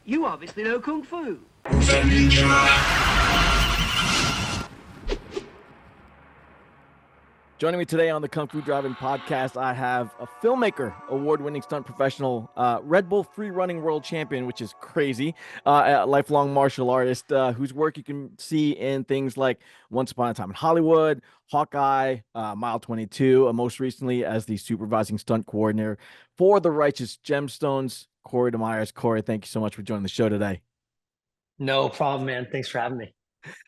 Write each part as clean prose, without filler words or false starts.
You obviously know Kung Fu. Joining me today on the Kung Fu Drive-In podcast, I have a filmmaker, award-winning stunt professional, Red Bull free running world champion, which is crazy, a lifelong martial artist whose work you can see in things like Once Upon a Time in Hollywood, Hawkeye, Mile 22, most recently as the supervising stunt coordinator for the Righteous Gemstones. Cory DeMeyers. Cory, thank you so much for joining the show today. No problem, man. Thanks for having me.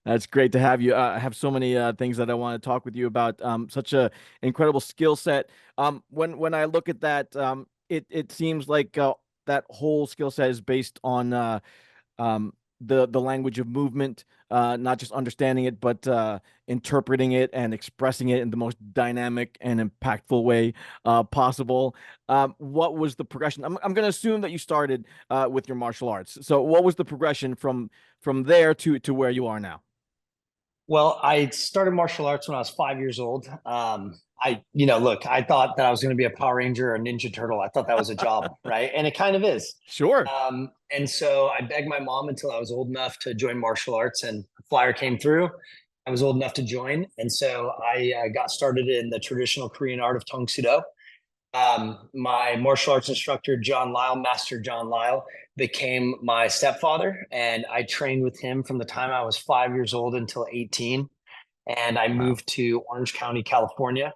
That's great to have you. I have so many things that I want to talk with you about. Such a incredible skill set. When I look at that, it seems like that whole skill set is based on the language of movement, not just understanding it, but interpreting it and expressing it in the most dynamic and impactful way possible. What was the progression? I'm going to assume that you started with your martial arts. So what was the progression from there to where you are now? Well, I started martial arts when I was 5 years old. Look, I thought that I was going to be a Power Ranger or a Ninja Turtle. I thought that was a job, right? And it kind of is. Sure. And so I begged my mom until I was old enough to join martial arts, and a flyer came through. I was old enough to join. And so I got started in the traditional Korean art of Tong Sudo. My martial arts instructor, Master John Lyle, became my stepfather, and I trained with him from the time I was 5 years old until 18. And I moved to Orange County, California.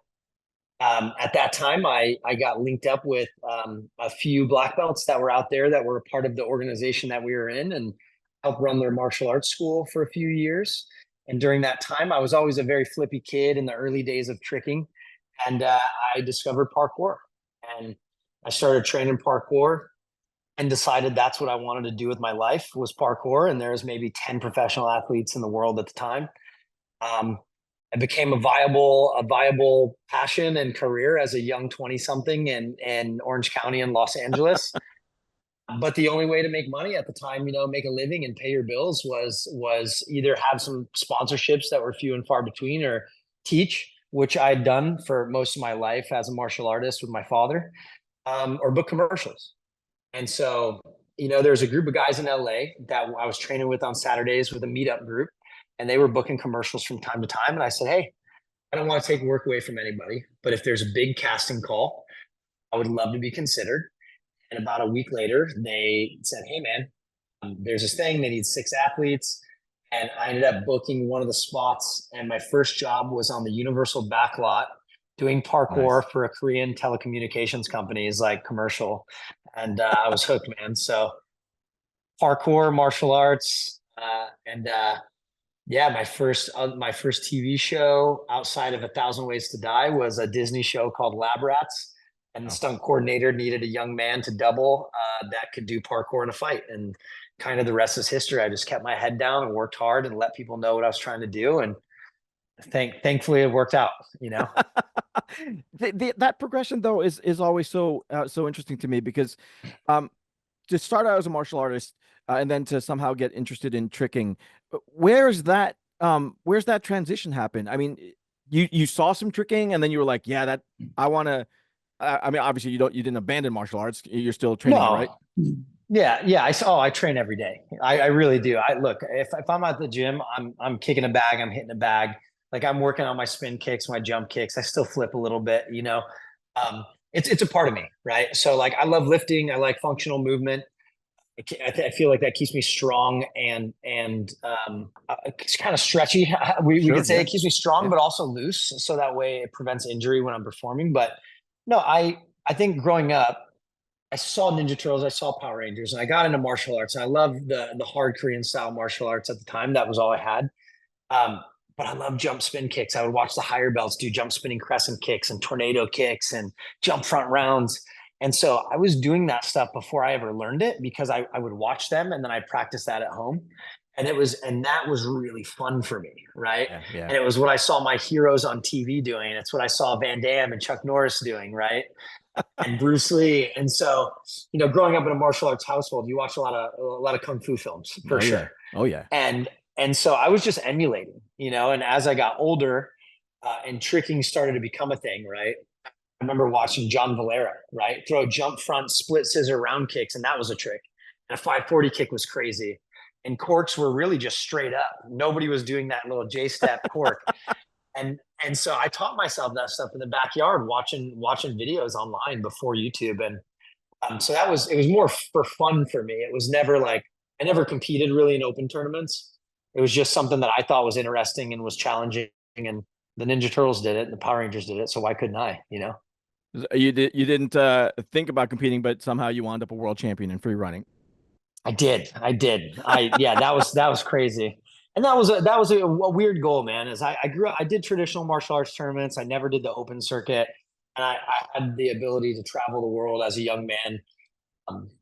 At that time, I got linked up with a few black belts that were out there that were part of the organization that we were in, and helped run their martial arts school for a few years. And during that time, I was always a very flippy kid in the early days of tricking. And I discovered parkour, and I started training parkour and decided that's what I wanted to do with my life, was parkour. And there was maybe 10 professional athletes in the world at the time. It became a viable passion and career as a young 20-something in Orange County and Los Angeles. But the only way to make money at the time, make a living and pay your bills was either have some sponsorships that were few and far between, or teach, which I'd done for most of my life as a martial artist with my father, or book commercials. And so, there's a group of guys in LA that I was training with on Saturdays with a meetup group, and they were booking commercials from time to time. And I said, hey, I don't want to take work away from anybody, but if there's a big casting call, I would love to be considered. And about a week later, they said, hey, man, there's this thing. They need 6 athletes. And I ended up booking one of the spots. And my first job was on the Universal backlot doing parkour for a Korean telecommunications company's like commercial. And I was hooked, man. So parkour, martial arts, my first TV show outside of 1,000 Ways to Die was a Disney show called Lab Rats. And the stunt coordinator needed a young man to double that could do parkour in a fight. And kind of the rest is history. I just kept my head down and worked hard and let people know what I was trying to do. And thankfully it worked out, That progression though is always so interesting to me, because to start out as a martial artist and then to somehow get interested in tricking, where's that transition happen? I mean, you saw some tricking and then you were like, yeah, that I want to. I mean, obviously you didn't abandon martial arts. You're still training, right? Yeah. I train every day. I really do. If I'm at the gym, I'm kicking a bag, I'm hitting a bag. Like, I'm working on my spin kicks, my jump kicks. I still flip a little bit, it's a part of me, right? So like, I love lifting. I like functional movement. I feel like that keeps me strong and it's kind of stretchy. We could say it keeps me strong, but also loose. So that way it prevents injury when I'm performing. But no, I think growing up, I saw Ninja Turtles, I saw Power Rangers, and I got into martial arts. And I loved the hard Korean style martial arts at the time. That was all I had. But I love jump spin kicks. I would watch the higher belts do jump spinning crescent kicks and tornado kicks and jump front rounds. And so I was doing that stuff before I ever learned it, because I would watch them and then I practiced that at home. And that was really fun for me, right? Yeah. And it was what I saw my heroes on TV doing. It's what I saw Van Damme and Chuck Norris doing, right? And Bruce Lee. And so, growing up in a martial arts household, you watch a lot of kung fu films for sure. Yeah. Oh yeah. And so I was just emulating, and as I got older and tricking started to become a thing, right? I remember watching John Valera, right? Throw jump front, split scissor round kicks, and that was a trick. And a 540 kick was crazy. And corks were really just straight up. Nobody was doing that little J-step cork. And so I taught myself that stuff in the backyard, watching videos online before YouTube. And so it was more for fun for me. It was never like, I never competed really in open tournaments. It was just something that I thought was interesting and was challenging. And the Ninja Turtles did it and the Power Rangers did it. So why couldn't I, you know? You didn't think about competing, but somehow you wound up a world champion in free running. I did. Yeah, that was crazy. And that was a weird goal, man. Is I grew up, I did traditional martial arts tournaments. I never did the open circuit. And I had the ability to travel the world as a young man,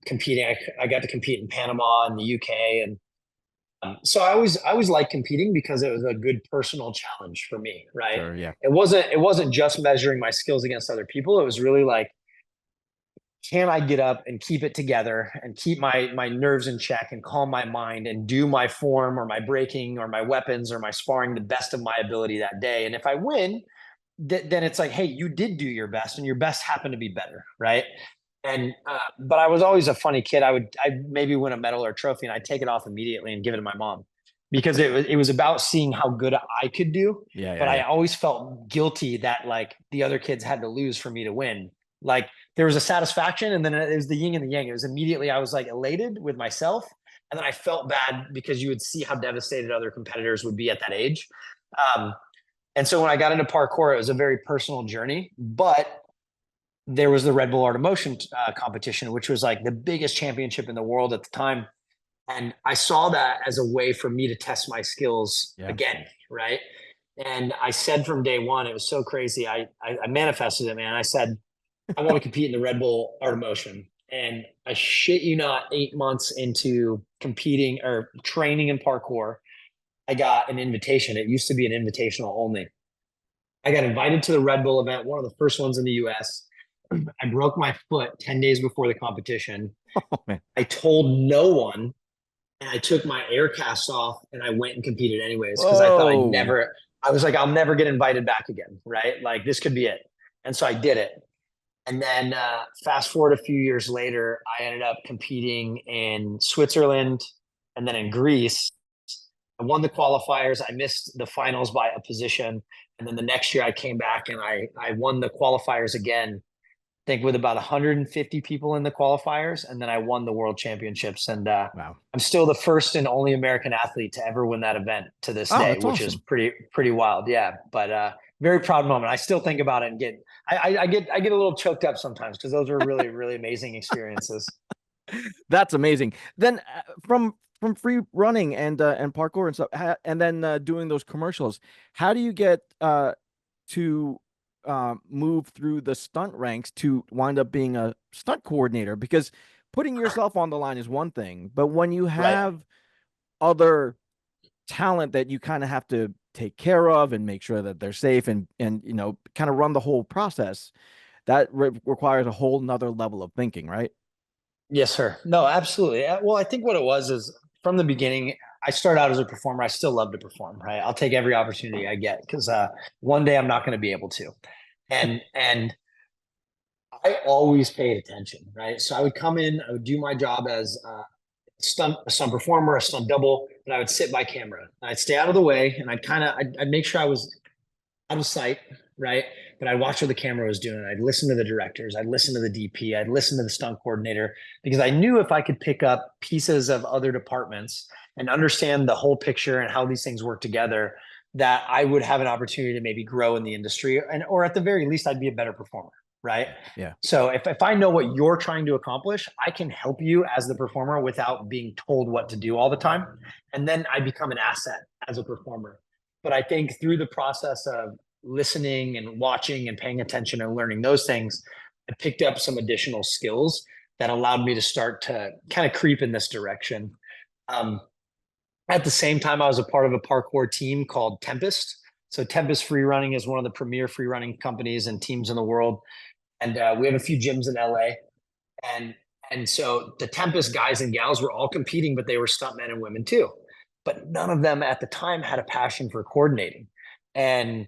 competing. I got to compete in Panama and the UK. And so I always liked competing because it was a good personal challenge for me, right? Sure, yeah. It wasn't just measuring my skills against other people. It was really like, can I get up and keep it together and keep my nerves in check and calm my mind and do my form or my breaking or my weapons or my sparring the best of my ability that day? And if I win, then it's like, hey, you did do your best and your best happened to be better, right? And but I was always a funny kid. I maybe win a medal or a trophy and I'd take it off immediately and give it to my mom because it was about seeing how good I could do. Yeah, But yeah, I yeah. always felt guilty that like the other kids had to lose for me to win. Like there was a satisfaction and then it was the yin and the yang. It was immediately I was like elated with myself. And then I felt bad because you would see how devastated other competitors would be at that age. Um, and so when I got into parkour, it was a very personal journey, but there was the Red Bull Art of Motion competition, which was like the biggest championship in the world at the time. And I saw that as a way for me to test my skills Yeah. again, right? And I said from day one, it was so crazy. I manifested it, man. I said, I want to compete in the Red Bull Art of Motion. And I shit you not, 8 months into competing or training in parkour, I got an invitation. It used to be an invitational only. I got invited to the Red Bull event, one of the first ones in the US. I broke my foot 10 days before the competition. Oh man. I told no one and I took my air cast off and I went and competed anyways because I thought Whoa. I was like, I'll never get invited back again, right? Like this could be it. And so I did it. And then fast forward a few years later, I ended up competing in Switzerland and then in Greece. I won the qualifiers. I missed the finals by a position. And then the next year I came back and I won the qualifiers again, I think with about 150 people in the qualifiers. And then I won the world championships. And Wow. I'm still the first and only American athlete to ever win that event to this Oh, day, that's which is awesome. pretty wild. Yeah. But very proud moment. I still think about it and I get a little choked up sometimes because those were really amazing experiences. That's amazing. Then from free running and parkour and stuff, and then doing those commercials, how do you get to move through the stunt ranks to wind up being a stunt coordinator? Because putting yourself on the line is one thing, but when you Right. have other talent that you kind of have to take care of and make sure that they're safe and you know kind of run the whole process, that requires a whole nother level of thinking, right? Yes, sir. No, absolutely. Well, I think what it was is from the beginning, I started out as a performer. I still love to perform, right? I'll take every opportunity I get because one day I'm not going to be able to. And I always paid attention, right? So I would come in, I would do my job as a stunt performer, a stunt double, but I would sit by camera. I'd stay out of the way, and I'd make sure I was out of sight, right? But I'd watch what the camera was doing. I'd listen to the directors. I'd listen to the DP. I'd listen to the stunt coordinator because I knew if I could pick up pieces of other departments and understand the whole picture and how these things work together, that I would have an opportunity to maybe grow in the industry, and or at the very least, I'd be a better performer, right? Yeah. So if I know what you're trying to accomplish, I can help you as the performer without being told what to do all the time. And then I become an asset as a performer. But I think through the process of listening and watching and paying attention and learning those things, I picked up some additional skills that allowed me to start to kind of creep in this direction. Um, at the same time, I was a part of a parkour team called Tempest. So Tempest Free Running is one of the premier free running companies and teams in the world, and we have a few gyms in LA. And and so the Tempest guys and gals were all competing, but they were stuntmen and women too. But none of them at the time had a passion for coordinating. And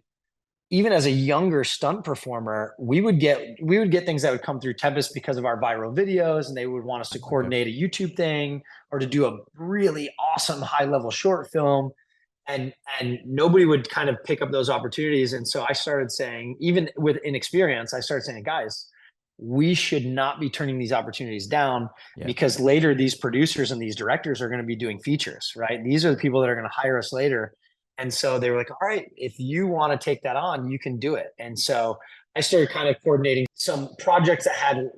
even as a younger stunt performer, we would get things that would come through Tempest because of our viral videos, and they would want us to Okay. coordinate a YouTube thing or to do a really awesome high level short film. And nobody would kind of pick up those opportunities. And so I started saying, even with inexperience, I started saying, guys, we should not be turning these opportunities down, Yeah. because later these producers and these directors are going to be doing features, right? These are the people that are going to hire us later. And so they were like, all right, if you want to take that on, you can do it. And so I started kind of coordinating some projects that had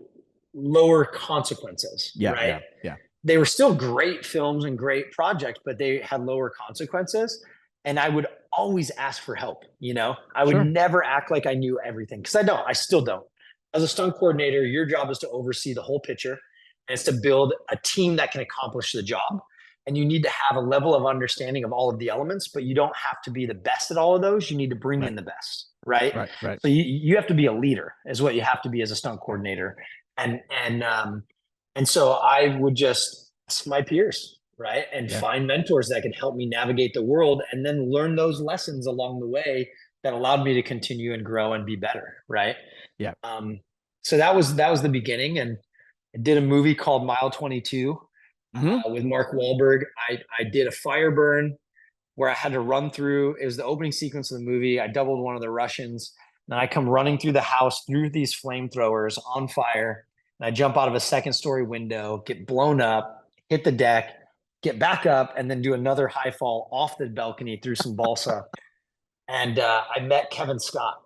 lower consequences, Yeah. right? Yeah. Yeah. They were still great films and great projects, but they had lower consequences. And I would always ask for help. I would Sure. never act like I knew everything, because I still don't. As a stunt coordinator, your job is to oversee the whole picture, and it's to build a team that can accomplish the job. And you need to have a level of understanding of all of the elements, but you don't have to be the best at all of those. You need to bring Right. in the best, right? Right. Right. So you have to be a leader, is what you have to be as a stunt coordinator. And so I would just ask my peers, right? And Yeah. find mentors that can help me navigate the world, and then learn those lessons along the way that allowed me to continue and grow and be better, right? Yeah. So that was the beginning. And I did a movie called Mile 22 Hmm. with Mark Wahlberg. I did a fire burn where I had to run through. It was the opening sequence of the movie. I doubled one of the Russians, and I come running through the house through these flamethrowers on fire. And I jump out of a second story window, get blown up, hit the deck, get back up, and then do another high fall off the balcony through some balsa. And I met Kevin Scott.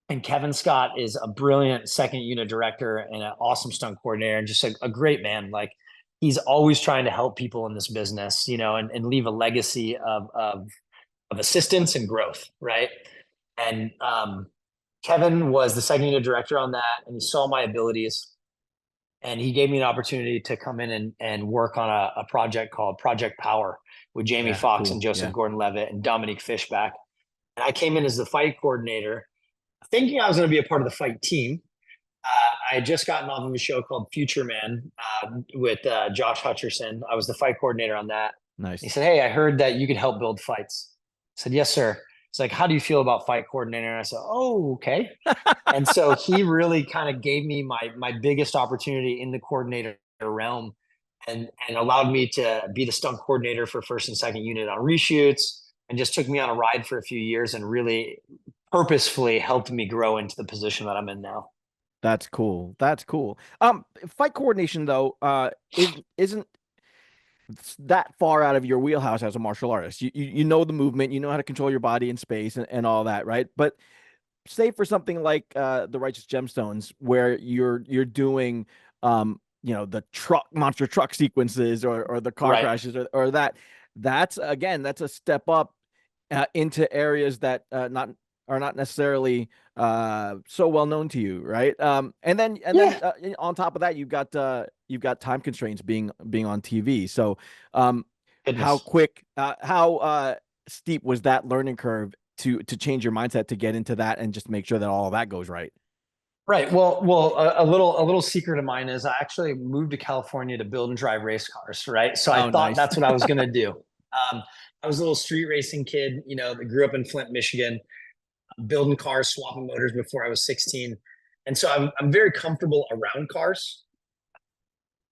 And Kevin Scott is a brilliant second unit director and an awesome stunt coordinator, and just a great man. Like, he's always trying to help people in this business, and leave a legacy of assistance and growth, right? And Kevin was the second unit director on that, and he saw my abilities, and he gave me an opportunity to come in and work on a project called Project Power with Jamie Yeah. Foxx and Cool. Joseph Yeah. Gordon-Levitt and Dominique Fishback. And I came in as the fight coordinator, thinking I was going to be a part of the fight team. I had just gotten off of a show called Future Man with Josh Hutcherson. I was the fight coordinator on that. He Nice. said, "Hey, I heard that you could help build fights." I said, "Yes, sir." It's like, "How do you feel about fight coordinator?" And I said, "Oh, okay." And so he really kind of gave me my biggest opportunity in the coordinator realm, and allowed me to be the stunt coordinator for first and second unit on reshoots, and just took me on a ride for a few years, and really purposefully helped me grow into the position that I'm in now. That's cool. That's cool. Fight coordination though, isn't that far out of your wheelhouse as a martial artist. You know the movement, you know how to control your body in space and all that, right? But say for something like the Righteous Gemstones, where you're doing the monster truck sequences or the car Right. crashes or that's again that's a step up into areas that not necessarily so well known to you, right? And then Yeah. on top of that, you've got time constraints being on TV. So how Goodness. quick how steep was that learning curve to change your mindset to get into that and just make sure that all of that goes right? Right. Well, a little secret of mine is I actually moved to California to build and drive race cars. Right. So I Oh, thought nice. that's what I was going to do. I was a little street racing kid, that grew up in Flint, Michigan, building cars, swapping motors before I was 16. And so I'm very comfortable around cars.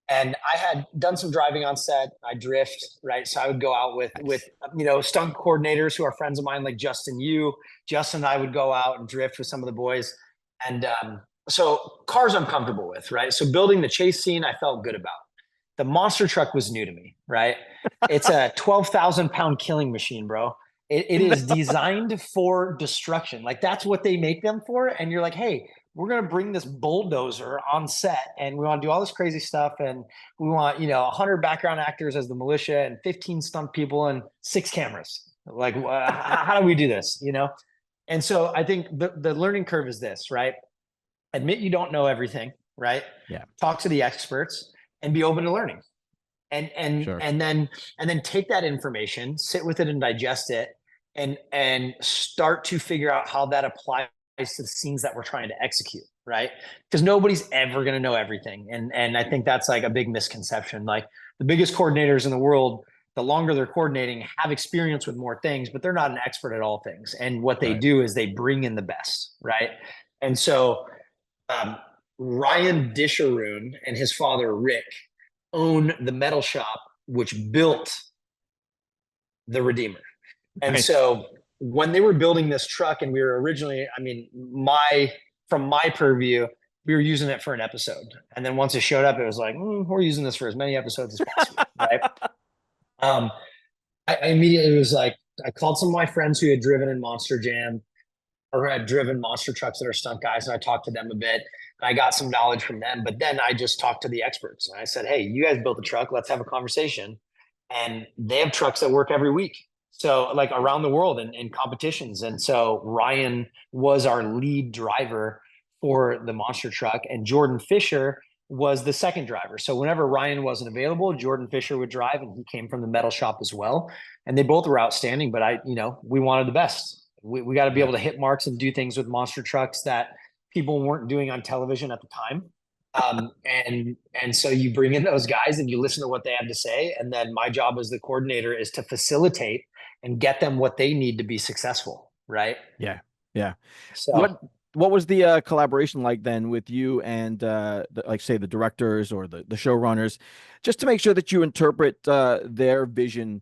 And I had done some driving on set. I drift, right? So I would go out with Nice. stunt coordinators who are friends of mine, like Justin and I would go out and drift with some of the boys. And so cars I'm comfortable with, right? So building the chase scene, I felt good about. The monster truck was new to me, right? It's a 12,000 pound killing machine, bro. It is designed for destruction. Like, that's what they make them for. And you're like, hey, we're going to bring this bulldozer on set, and we want to do all this crazy stuff. And we want, 100 background actors as the militia and 15 stunt people and 6 cameras. Like, how do we do this? And so I think the learning curve is this, right? Admit you don't know everything, right? Yeah, Talk to the experts and be open to learning. And and sure. and then and then take that information, sit with it and digest it, and start to figure out how that applies to the scenes that we're trying to execute, right? Because nobody's ever going to know everything. And I think that's like a big misconception. Like, the biggest coordinators in the world the longer they're coordinating, have experience with more things, but they're not an expert at all things. And what they Right. do is they bring in the best, right? And so Ryan Disharoon and his father Rick own the metal shop which built the Redeemer. And Right. so when they were building this truck, and we were originally, I mean, from my purview, we were using it for an episode. And then once it showed up, it was like, we're using this for as many episodes as possible, right? I immediately was like, I called some of my friends who had driven in Monster Jam or had driven monster trucks that are stunt guys, and I talked to them a bit. And I got some knowledge from them, but then I just talked to the experts. And I said, hey, you guys built a truck. Let's have a conversation. And they have trucks that work every week. So like around the world in competitions. And so Ryan was our lead driver for the monster truck, and Jordan Fisher was the second driver. So whenever Ryan wasn't available, Jordan Fisher would drive, and he came from the metal shop as well. And they both were outstanding, but we wanted the best. We got to be able to hit marks and do things with monster trucks that people weren't doing on television at the time. And so you bring in those guys and you listen to what they have to say. And then my job as the coordinator is to facilitate and get them what they need to be successful. Right. Yeah. Yeah. So What was the collaboration like then with you and like say the directors or the showrunners, just to make sure that you interpret their vision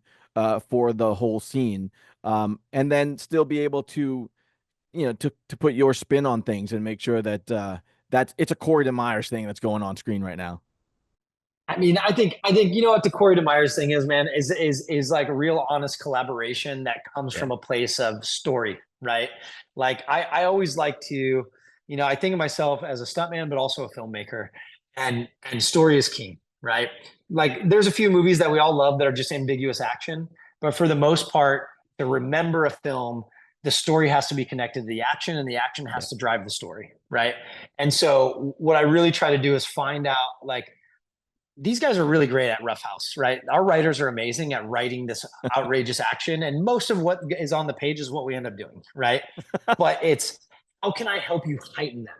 for the whole scene, and then still be able to, to put your spin on things and make sure that it's a Cory DeMeyers thing that's going on screen right now. I mean, I think you know what the Cory DeMeyers thing is, man, is like a real honest collaboration that comes Yeah. from a place of story, right? Like I always like to, I think of myself as a stuntman, but also a filmmaker, and story is key, right? Like there's a few movies that we all love that are just ambiguous action, but for the most part, to remember a film, the story has to be connected to the action, and the action has to drive the story, right? And so what I really try to do is find out like these guys are really great at Rough House, right? Our writers are amazing at writing this outrageous action, and most of what is on the page is what we end up doing, right? But it's how can I help you heighten that?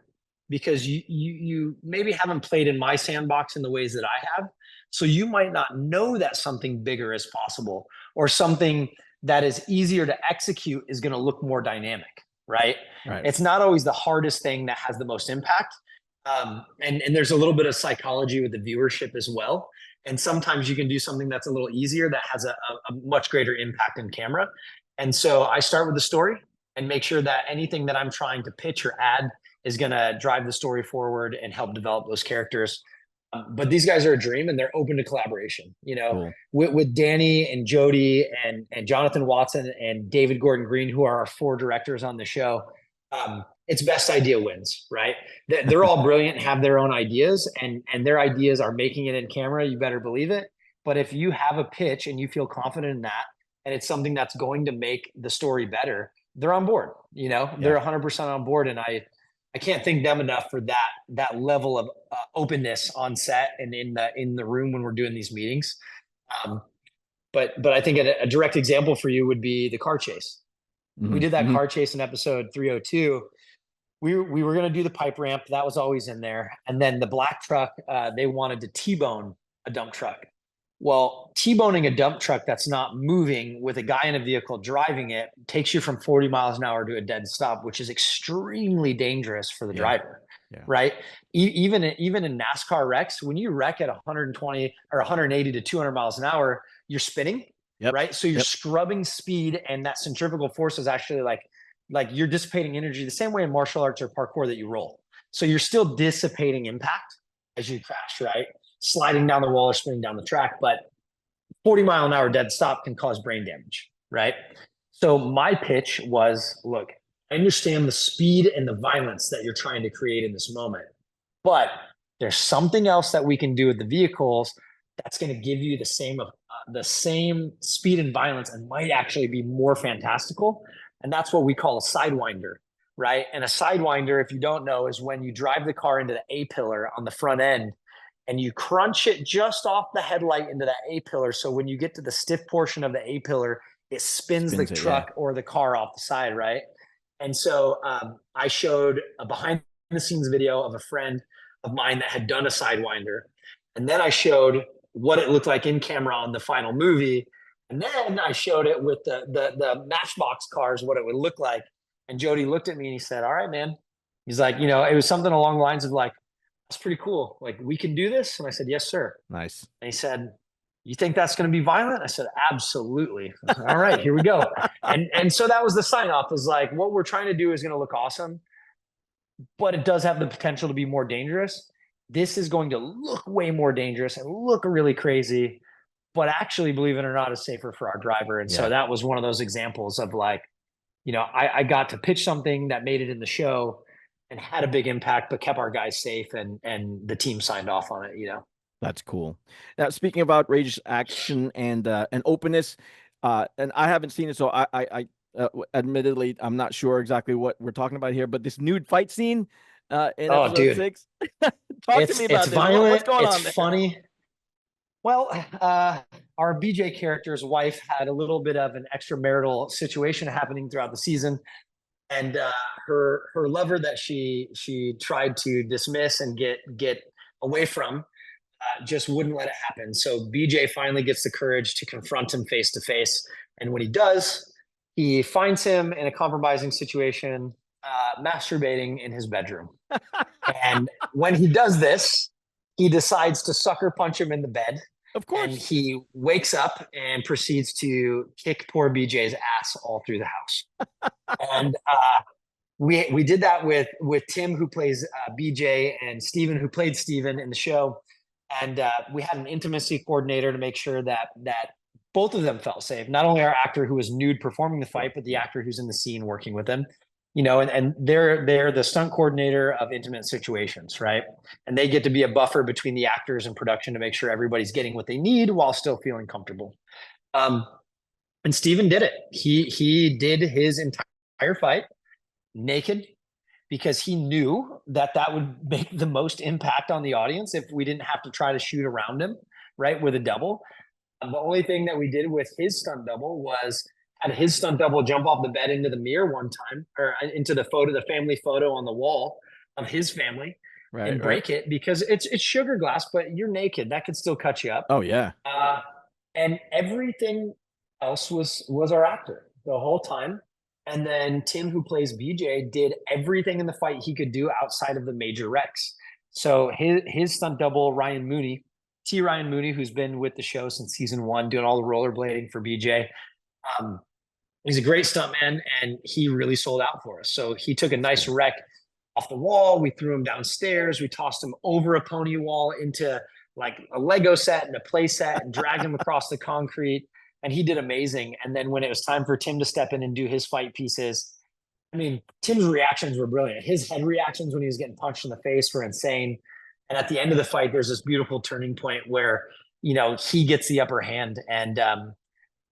Because you maybe haven't played in my sandbox in the ways that I have, so you might not know that something bigger is possible, or something that is easier to execute is going to look more dynamic, right? Right. It's not always the hardest thing that has the most impact. And there's a little bit of psychology with the viewership as well. And sometimes you can do something that's a little easier that has a much greater impact in camera. And so I start with the story and make sure that anything that I'm trying to pitch or add is going to drive the story forward and help develop those characters. But these guys are a dream, and they're open to collaboration. Cool. With Danny and Jody and Jonathan Watson and David Gordon Green, who are our 4 directors on the show. It's best idea wins, right? They're all brilliant, have their own ideas, and their ideas are making it in camera. You better believe it. But if you have a pitch and you feel confident in that, and it's something that's going to make the story better, they're on board. They're 100% on board, and I can't thank them enough for that level of openness on set and in the room when we're doing these meetings. But I think a direct example for you would be the car chase. Mm-hmm. We did that car chase in episode 302. We were going to do the pipe ramp. That was always in there. And then the black truck, they wanted to T-bone a dump truck. Well, T-boning a dump truck that's not moving with a guy in a vehicle driving it takes you from 40 miles an hour to a dead stop, which is extremely dangerous for the driver, right? Even in NASCAR wrecks, when you wreck at 120 or 180 to 200 miles an hour, you're spinning, right? So you're scrubbing speed, and that centrifugal force is actually like you're dissipating energy the same way in martial arts or parkour that you roll. So you're still dissipating impact as you crash, right? Sliding down the wall or spinning down the track, but 40-mile-an-hour dead stop can cause brain damage, right? So my pitch was, look, I understand the speed and the violence that you're trying to create in this moment, but there's something else that we can do with the vehicles that's going to give you the same speed and violence, and might actually be more fantastical. And that's what we call a sidewinder, right? And a sidewinder, if you don't know, is when you drive the car into the A-pillar on the front end and you crunch it just off the headlight into that A-pillar. So when you get to the stiff portion of the A-pillar, it spins the truck or the car off the side, right? And so I showed a behind-the-scenes video of a friend of mine that had done a sidewinder. And then I showed what it looked like in camera on the final movie. And then I showed it with the Matchbox cars, what it would look like. And Jody looked at me and he said, "All right, man." He's like, it was something along the lines of like, "That's pretty cool. Like, we can do this." And I said, "Yes, sir." Nice. And he said, "You think that's going to be violent?" I said, "Absolutely." I said, "All right, here we go." And so that was the sign off, is like, what we're trying to do is going to look awesome, but it does have the potential to be more dangerous. This is going to look way more dangerous and look really crazy, but actually, believe it or not, is safer for our driver. And so Yeah. that was one of those examples of like, I got to pitch something that made it in the show and had a big impact, but kept our guys safe, and the team signed off on it. That's cool. Now, speaking of outrageous action and openness, and I haven't seen it, so admittedly, I'm not sure exactly what we're talking about here. But this nude fight scene in Oh, episode dude, 6, talk to me it's about this. What's violent, going it's on there? funny. Well, our BJ character's wife had a little bit of an extramarital situation happening throughout the season, and her lover that she tried to dismiss and get away from just wouldn't let it happen. So BJ finally gets the courage to confront him face to face, and when he does, he finds him in a compromising situation, masturbating in his bedroom. And when he does this, he decides to sucker punch him in the bed. Of And course. he wakes up and proceeds to kick poor BJ's ass all through the house. And we did that with Tim, who plays BJ, and Steven, who played Steven in the show. And we had an intimacy coordinator to make sure that both of them felt safe. Not only our actor who was nude performing the fight, but the actor who's in the scene working with them. And they're the stunt coordinator of intimate situations, right? And they get to be a buffer between the actors and production to make sure everybody's getting what they need while still feeling comfortable. And Steven did it. He did his entire fight naked, because he knew that would make the most impact on the audience if we didn't have to try to shoot around him, right, with a double. The only thing that we did with his stunt double was had his stunt double jump off the bed into the mirror one time, or into the family photo on the wall of his family, Right, and right. break it, because it's sugar glass, but you're naked. That could still cut you up. Oh yeah. And everything else was our actor the whole time. And then Tim, who plays BJ, did everything in the fight he could do outside of the major wrecks. So his stunt double, Ryan Mooney, Ryan Mooney, who's been with the show since season 1, doing all the rollerblading for BJ. He's a great stuntman, and he really sold out for us. So he took a nice wreck off the wall. We threw him downstairs. We tossed him over a pony wall into like a Lego set and a play set, and dragged him across the concrete. And he did amazing. And then when it was time for Tim to step in and do his fight pieces, I mean, Tim's reactions were brilliant. His head reactions when he was getting punched in the face were insane. And at the end of the fight, there's this beautiful turning point where, he gets the upper hand. And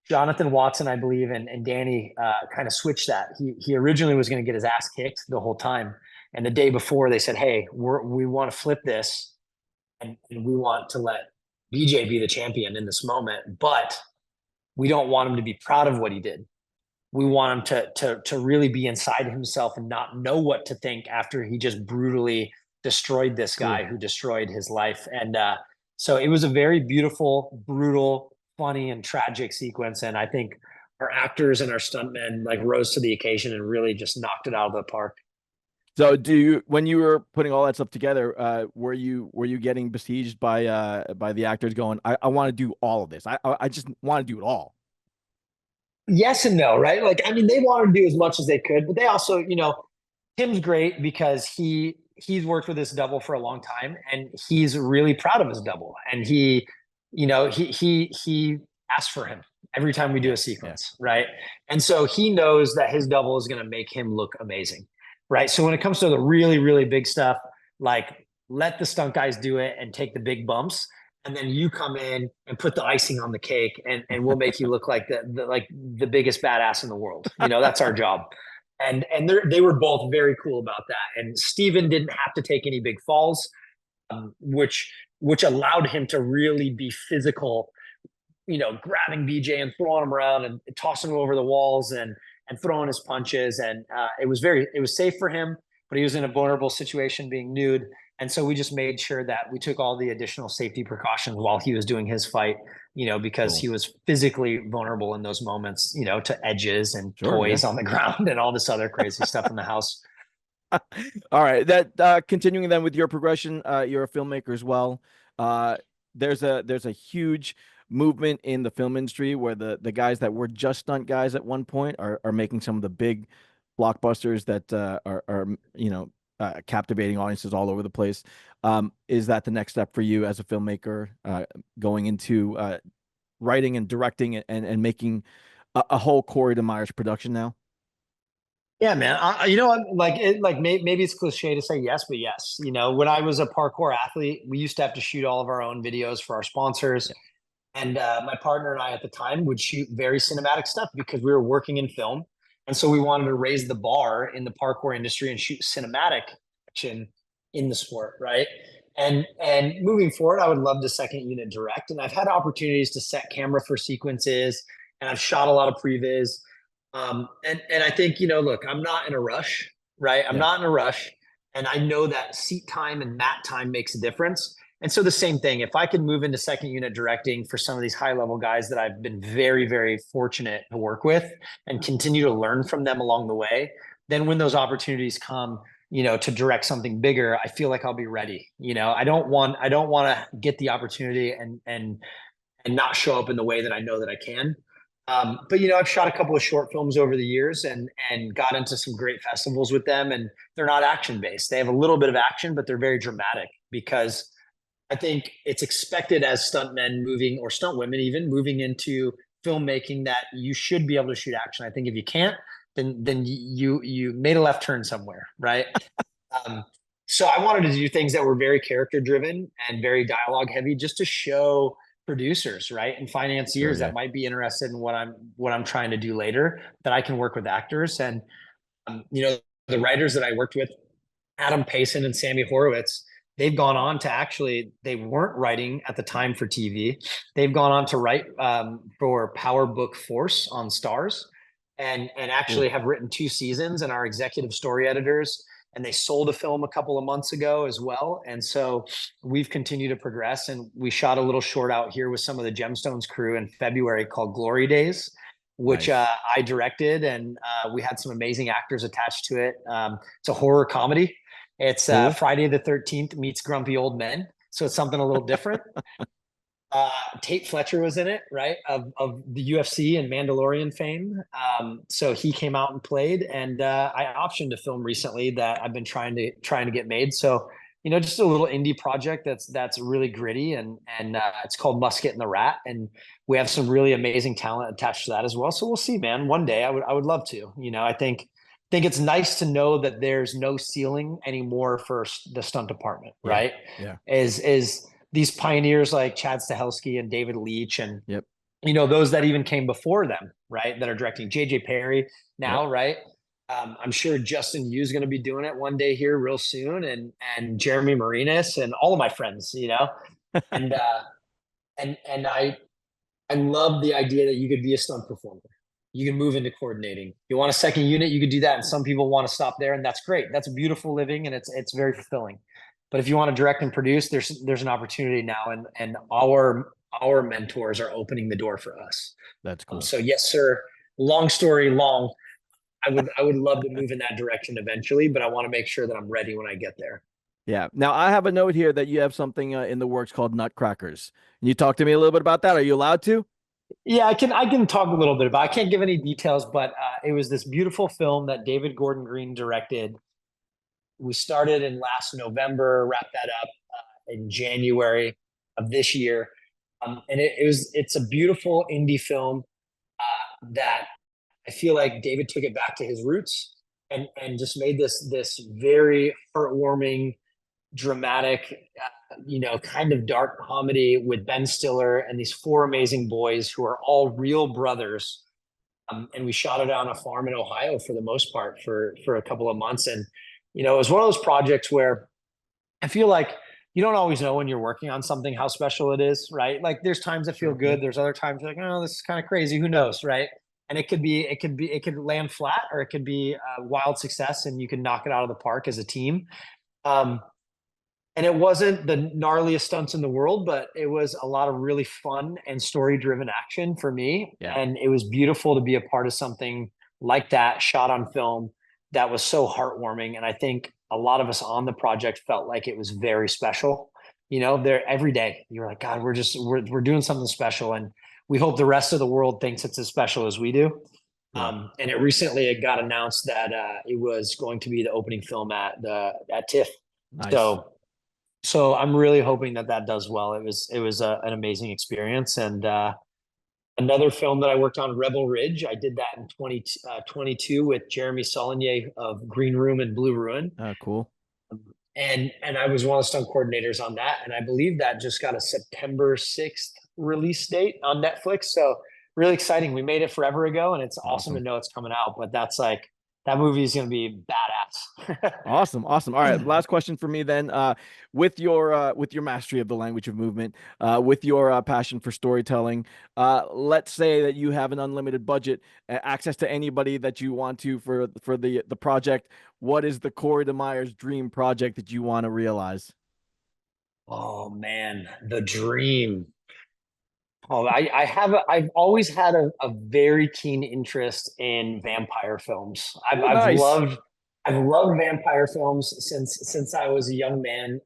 Jonathan Watson, I believe, and Danny kind of switched that. He originally was going to get his ass kicked the whole time. And the day before, they said, "Hey, we want to flip this, and we want to let BJ be the champion in this moment, but we don't want him to be proud of what he did. We want him to really be inside himself and not know what to think after he just brutally destroyed this guy Cool. who destroyed his life." And so it was a very beautiful, brutal, funny, and tragic sequence. And I think our actors and our stuntmen like rose to the occasion and really just knocked it out of the park. So when you were putting all that stuff together, were you getting besieged by the actors going, I want to do all of this. I just want to do it all. Yes and no, right? Like, I mean, they wanted to do as much as they could, but they also, Tim's great because he's worked with this double for a long time, and he's really proud of his double. And he asks for him every time we do Yeah, a yeah. sequence, right? And so he knows that his double is going to make him look amazing, right? So when it comes to the really, really big stuff, like, let the stunt guys do it and take the big bumps, and then you come in and put the icing on the cake, and we'll make you look like the biggest badass in the world. That's our job. And they were both very cool about that. And Steven didn't have to take any big falls, which allowed him to really be physical, grabbing BJ and throwing him around and tossing him over the walls and throwing his punches. And it was safe for him, but he was in a vulnerable situation being nude. And so we just made sure that we took all the additional safety precautions while he was doing his fight, because he Cool. was physically vulnerable in those moments, to edges and Sure. Yeah. toys on the ground and all this other crazy stuff in the house. All right. That continuing then with your progression, you're a filmmaker as well. Uh, there's a huge movement in the film industry where the guys that were just stunt guys at one point are making some of the big blockbusters that are captivating audiences all over the place. Is that the next step for you as a filmmaker, going into writing and directing and making a whole Cory DeMeyers production now? Yeah, man. Maybe it's cliche to say yes, but yes. When I was a parkour athlete, we used to have to shoot all of our own videos for our sponsors. And my partner and I at the time would shoot very cinematic stuff because we were working in film. And so we wanted to raise the bar in the parkour industry and shoot cinematic action in the sport, right? And moving forward, I would love to second unit direct. And I've had opportunities to set camera for sequences, and I've shot a lot of previs. And I think, look, I'm not in a rush, right? I'm Yeah. not in a rush. And I know that seat time and mat time makes a difference. And so the same thing, if I could move into second unit directing for some of these high level guys that I've been very, very fortunate to work with and continue to learn from them along the way, then when those opportunities come, to direct something bigger, I feel like I'll be ready. I don't want to get the opportunity and not show up in the way that I know that I can. But I've shot a couple of short films over the years and got into some great festivals with them, and they're not action based. They have a little bit of action, but they're very dramatic because I think it's expected as stuntmen moving, or stunt women even moving into filmmaking, that you should be able to shoot action. I think if you can't, then you made a left turn somewhere, right? Um, so I wanted to do things that were very character driven and very dialogue heavy, just to show producers, right, and Sure. financiers Yeah. that might be interested in what I'm trying to do later, that I can work with actors. And the writers that I worked with, Adam Payson and Sammy Horowitz, they've gone on to actually, they weren't writing at the time for TV. They've gone on to write for Power Book Force on Stars, and actually Cool. have written 2 seasons and are executive story editors. And they sold a film a couple of months ago as well. And so we've continued to progress. And we shot a little short out here with some of the Gemstones crew in February called Glory Days, which Nice. I directed. And we had some amazing actors attached to it. It's a horror comedy. It's Cool. Friday the 13th meets Grumpy Old Men. So it's something a little different. Tate Fletcher was in it, right? Of the UFC and Mandalorian fame. So he came out and played, and I optioned a film recently that I've been trying to get made. So, just a little indie project that's really gritty, and it's called Musket and the Rat, and we have some really amazing talent attached to that as well. So we'll see, man. One day I would love to. I think it's nice to know that there's no ceiling anymore for the stunt department, Yeah. right? Yeah. Is these pioneers like Chad Stahelski and David Leitch, and Yep. those that even came before them, right, that are directing, JJ Perry Yep. now, right? I'm sure Justin Yu's going to be doing it one day here real soon, and Jeremy Marinas and all of my friends, and I love the idea that you could be a stunt performer. You can move into coordinating. You want a second unit, you could do that. And some people want to stop there, and that's great. That's a beautiful living, and it's very fulfilling. But if you want to direct and produce, there's an opportunity now, and our mentors are opening the door for us. That's cool. So yes, sir. Long story long. I would love to move in that direction eventually, but I want to make sure that I'm ready when I get there. Yeah. Now I have a note here that you have something in the works called Nutcrackers. Can you talk to me a little bit about that? Are you allowed to? Yeah, I can talk a little bit about. I can't give any details, but it was this beautiful film that David Gordon Green directed. We started in last November, wrapped that up in January of this year, and it's a beautiful indie film that I feel like David took it back to his roots, and just made this very heartwarming, dramatic, kind of dark comedy with Ben Stiller and these four amazing boys who are all real brothers. And we shot it on a farm in Ohio for the most part for a couple of months. And, it was one of those projects where I feel like you don't always know when you're working on something how special it is, right? Like there's times that feel Sure. Yeah. good. There's other times you're like, oh, this is kind of crazy. Who knows, right? And it could land flat, or it could be a wild success, and you can knock it out of the park as a team. Um, and it wasn't the gnarliest stunts in the world, but it was a lot of really fun and story driven action for me. Yeah. And it was beautiful to be a part of something like that shot on film that was so heartwarming. And I think a lot of us on the project felt like it was very special. You know, there every day you're like, God, we're doing something special. And we hope the rest of the world thinks it's as special as we do. Yeah. And it got announced that it was going to be the opening film at TIFF. Nice. So I'm really hoping that that does well. It was an amazing experience. And another film that I worked on, Rebel Ridge, I did that in 2022 with Jeremy Saulnier of Green Room and Blue Ruin. Cool. And I was one of the stunt coordinators on that. And I believe that just got a September 6th release date on Netflix. So really exciting. We made it forever ago, and it's awesome to Awesome. know it's coming out. But that's like, that movie is going to be badass. Awesome. Awesome. All right. Last question for me then. With your mastery of the language of movement, with your passion for storytelling, let's say that you have an unlimited budget, access to anybody that you want to for the project. What is the Cory DeMeyers dream project that you want to realize? Oh man, the dream. Oh, I've always had a very keen interest in vampire films. Oh, nice. I've loved vampire films since I was a young man.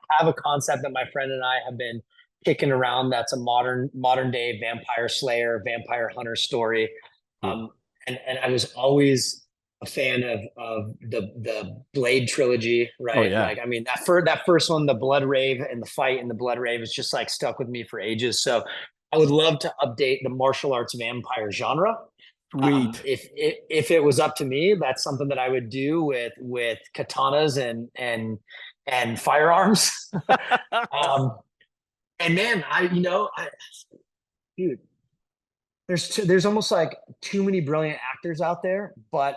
I have a concept that my friend and I have been kicking around. That's a modern day vampire slayer, vampire hunter story. Cool. And I was always a fan of the Blade trilogy, Oh right? yeah. Like, I mean, that first one, the Blood Rave and the fight in the Blood Rave, is just like stuck with me for ages. So I would love to update the martial arts vampire genre. Sweet. If it was up to me, that's something that I would do with katanas and firearms. um, and man, dude, there's almost like too many brilliant actors out there, but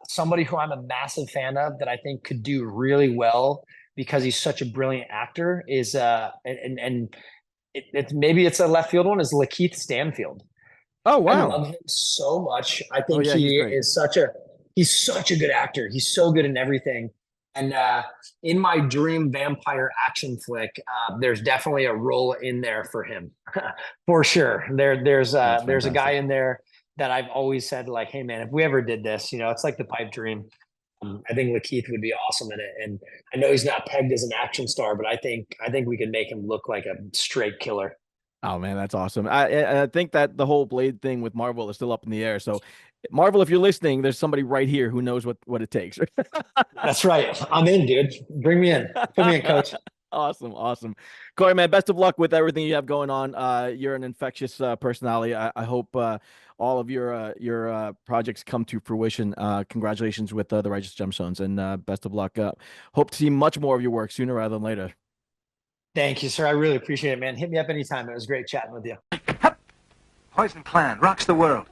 somebody who I'm a massive fan of that I think could do really well because he's such a brilliant actor is maybe it's a left field one, is Lakeith Stanfield. Oh I wow. love him so much. I Oh think yeah, he's great. he's such a good actor. He's so good in everything. And in my dream vampire action flick, there's definitely a role in there for him, for sure. That's There's a guy fantastic. in there that I've always said, like, hey man, if we ever did this, it's like the pipe dream. I think Lakeith would be awesome in it. And I know he's not pegged as an action star, but I think we could make him look like a straight killer. Oh man, that's awesome. I think that the whole Blade thing with Marvel is still up in the air. So, Marvel, if you're listening, there's somebody right here who knows what it takes. That's right. I'm in, dude. Bring me in. Put me in, coach. Awesome, awesome. Cory, man, best of luck with everything you have going on. You're an infectious personality. I hope all of your projects come to fruition. Congratulations with the Righteous Gemstones, and best of luck. Hope to see much more of your work sooner rather than later. Thank you, sir. I really appreciate it, man. Hit me up anytime. It was great chatting with you. Poison Clan rocks the world.